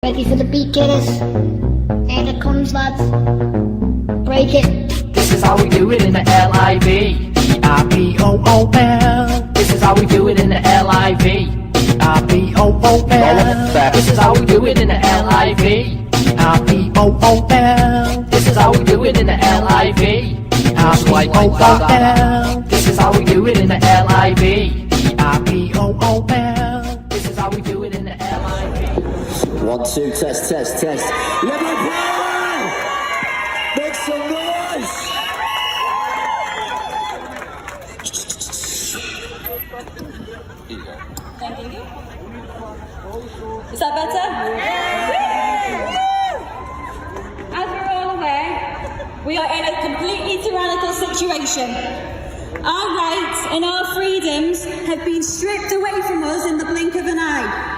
Ready for the beat, killers? Here it comes, lads. Break it. This is how we do it in the Liverpool. This is how we do it in the Liverpool. This is how we do it in the Liverpool. This is how we do it in the Liverpool. This is how we do it in the Liverpool. This is how we do it in the Liverpool. 1, 2, test. Liverpool! Make some noise! Thank you. Is that better? As we're all aware, we are in a completely tyrannical situation. Our rights and our freedoms have been stripped away from us in the blink of an eye.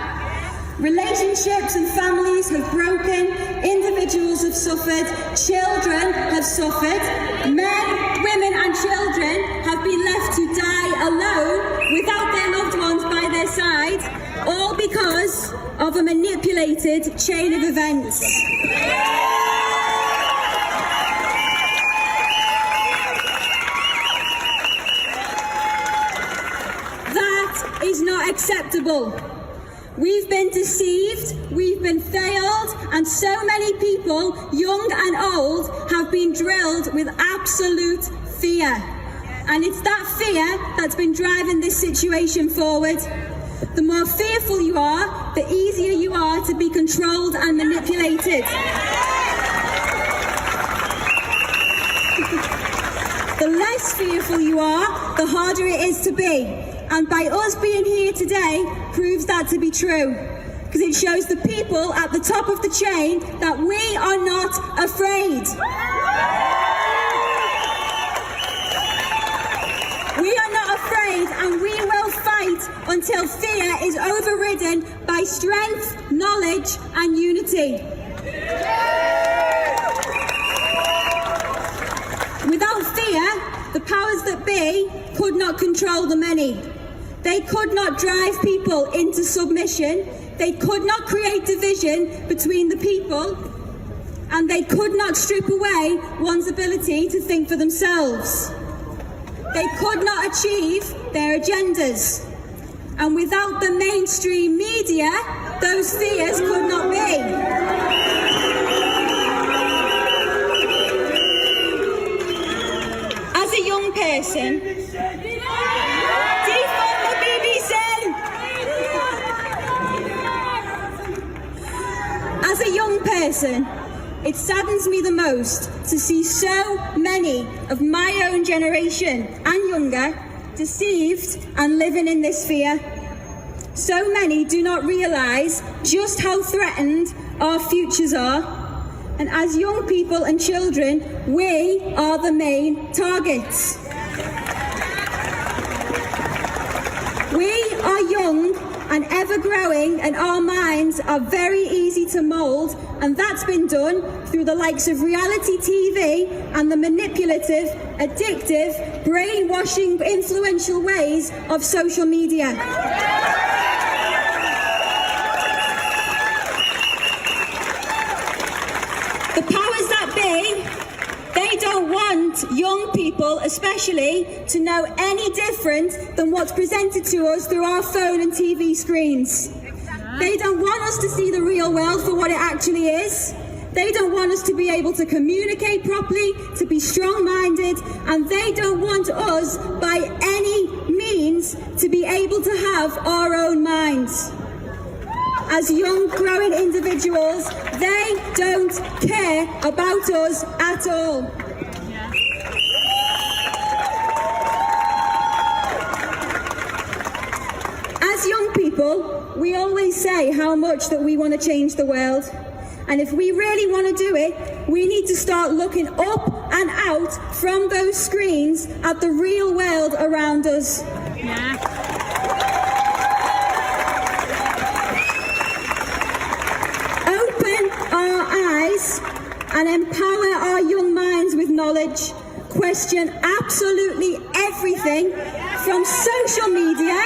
Relationships and families have broken, individuals have suffered, children have suffered, men, women and children have been left to die alone without their loved ones by their side, all because of a manipulated chain of events. That is not acceptable. We've been deceived, we've been failed, and so many people, young and old, have been drilled with absolute fear. And it's that fear that's been driving this situation forward. The more fearful you are, the easier you are to be controlled and manipulated. The less fearful you are, the harder it is to be. And by us being here today proves that to be true, because it shows the people at the top of the chain that we are not afraid. We are not afraid, and we will fight until fear is overridden by strength, knowledge and unity. Without fear, the powers that be could not control the many. They could not drive people into submission, they could not create division between the people, and they could not strip away one's ability to think for themselves. They could not achieve their agendas. And without the mainstream media, those fears could not be. As a young person, defund the BBC! As a young person, it saddens me the most to see so many of my own generation and younger deceived and living in this fear. So many do not realise just how threatened our futures are. And as young people and children, we are the main targets. We are young and ever growing, and our minds are very easy to mould, and that's been done through the likes of reality TV and the manipulative, addictive, brainwashing, influential ways of social media. The powers that be, they don't want young people especially to know any different than what's presented to us through our phone and TV screens. They don't want us to see the real world for what it actually is. They don't want us to be able to communicate properly, to be strong-minded, and they don't want us by any means to be able to have our own minds. As young, growing individuals, they don't care about us at all. As young people, we always say how much that we want to change the world. And if we really want to do it, we need to start looking up and out from those screens at the real world around us. Open our eyes and empower our young minds with knowledge. Question absolutely everything from social media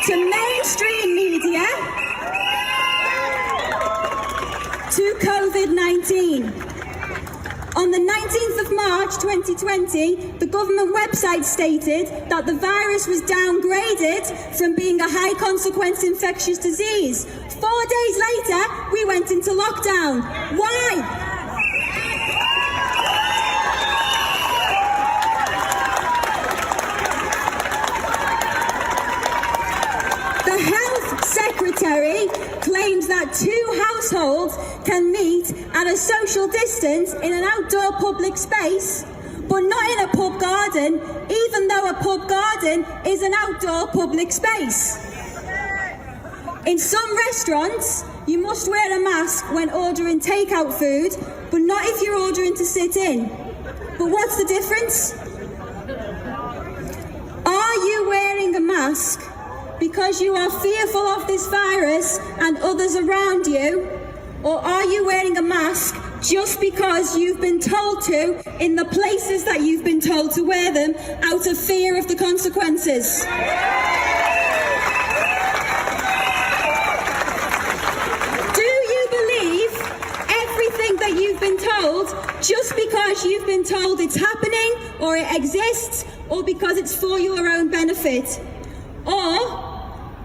to mainstream media. to COVID-19. On the 19th of March 2020, the government website stated that the virus was downgraded from being a high-consequence infectious disease. 4 days later, we went into lockdown. Why? The Health Secretary claims that 2 households can meet at a social distance in an outdoor public space, but not in a pub garden, even though a pub garden is an outdoor public space. In some restaurants, you must wear a mask when ordering takeout food, but not if you're ordering to sit in. But what's the difference? Are you wearing a mask because you are fearful of this virus and others around you? Or are you wearing a mask just because you've been told to in the places that you've been told to wear them out of fear of the consequences? Do you believe everything that you've been told just because you've been told it's happening or it exists or because it's for your own benefit? Or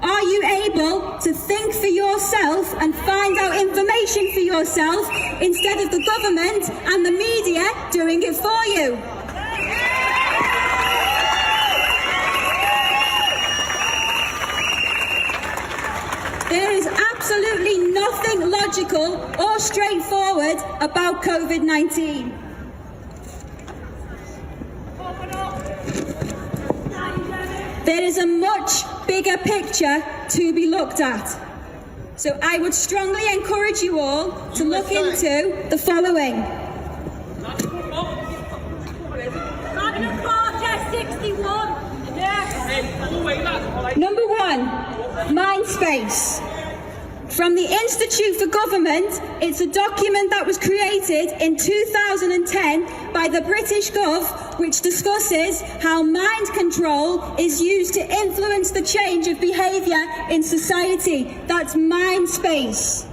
are you able to think for yourself and find out information for yourself instead of the government and the media doing it for you? There is absolutely nothing logical or straightforward about COVID-19. There is a much bigger picture to be looked at. So I would strongly encourage you all to look into the following. Number 1, mind space. From the Institute for Government, it's a document that was created in 2010 by the British Gov, which discusses how mind control is used to influence the change of behaviour in society. That's mind space.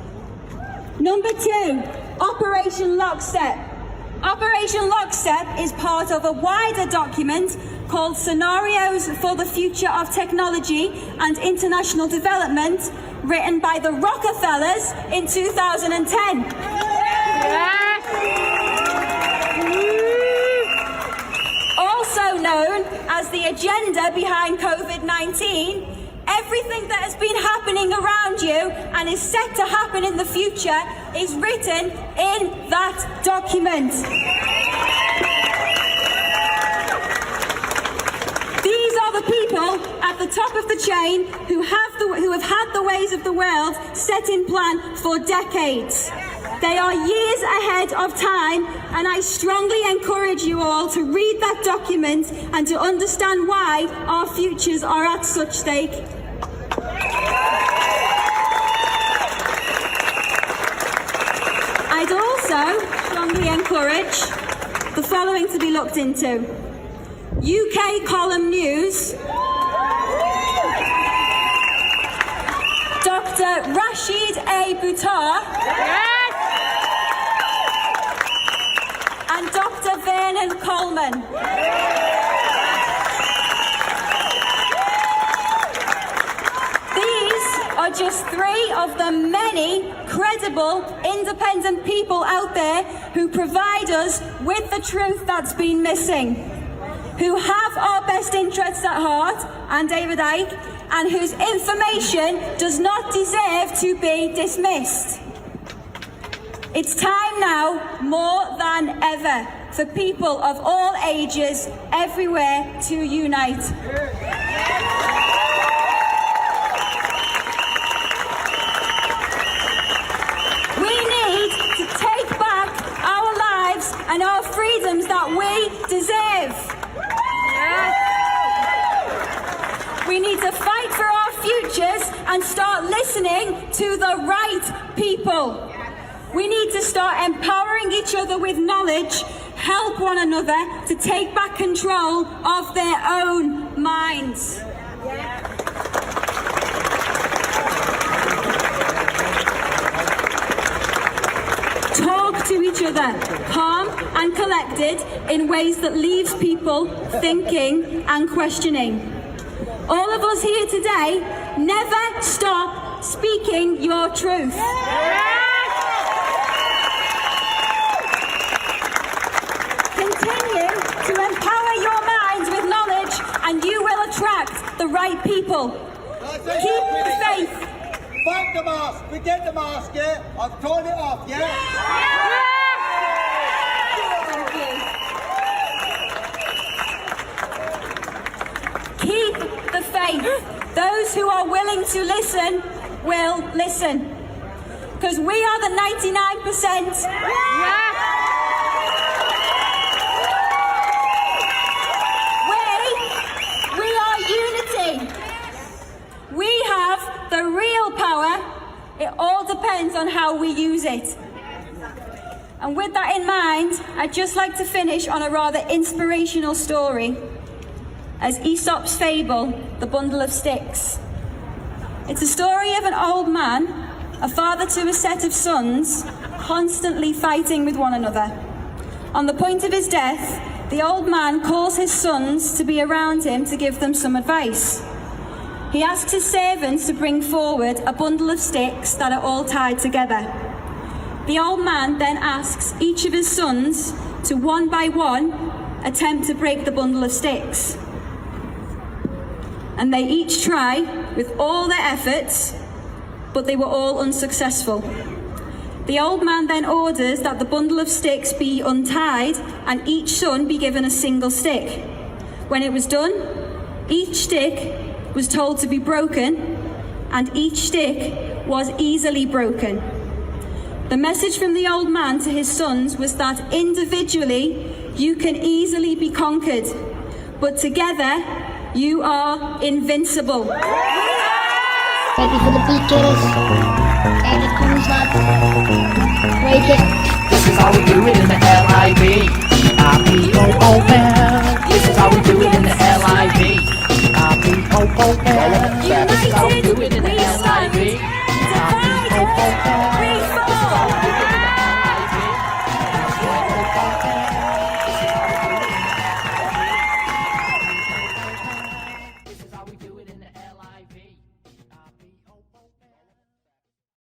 Number 2, Operation Lockstep. Operation Lockstep is part of a wider document called Scenarios for the Future of Technology and International Development, written by the Rockefellers in 2010. Also known as the agenda behind COVID-19, everything that has been happening around you and is set to happen in the future is written in that document. These are the people at the top of the chain who have had the ways of the world set in plan for decades. They are years ahead of time, and I strongly encourage you all to read that document and to understand why our futures are at such stake. I'd also strongly encourage the following to be looked into. UK Column News, Dr. Rashid A. Buttar, and Dr. Vernon Coleman. These are just 3 of the many credible, independent people out there who provide us with the truth that's been missing, who have our best interests at heart, and David Icke, and whose information does not deserve to be dismissed. It's time now, more than ever, for people of all ages everywhere to unite. We need to take back our lives and our freedoms that we deserve. We need to fight for our futures and start listening to the right people. We need to start empowering each other with knowledge, help one another to take back control of their own minds. talk to each other, calm and collected, in ways that leaves people thinking and questioning. All of us here today, never stop speaking your truth. Continue to empower your minds with knowledge and you will attract the right people. Keep the faith. Fuck the mask. Forget the mask, yeah? I've torn it off, yeah? Keep the faith. Those who are willing to listen will listen. Because we are the 99%. We are unity. We have the real power. It all depends on how we use it. And with that in mind, I'd just like to finish on a rather inspirational story as Aesop's fable, The Bundle of Sticks. It's a story of an old man, a father to a set of sons, constantly fighting with one another. On the point of his death, the old man calls his sons to be around him to give them some advice. He asks his servants to bring forward a bundle of sticks that are all tied together. The old man then asks each of his sons to, one by one, attempt to break the bundle of sticks. And they each try with all their efforts, but they were all unsuccessful. The old man then orders that the bundle of sticks be untied and each son be given a single stick. When it was done, each stick was told to be broken, and each stick was easily broken. The message from the old man to his sons was that individually you can easily be conquered, but together you are invincible. Ready for the beat, kiddos? And it comes, lads. Break it. This is how we do it in the LIV. This is how we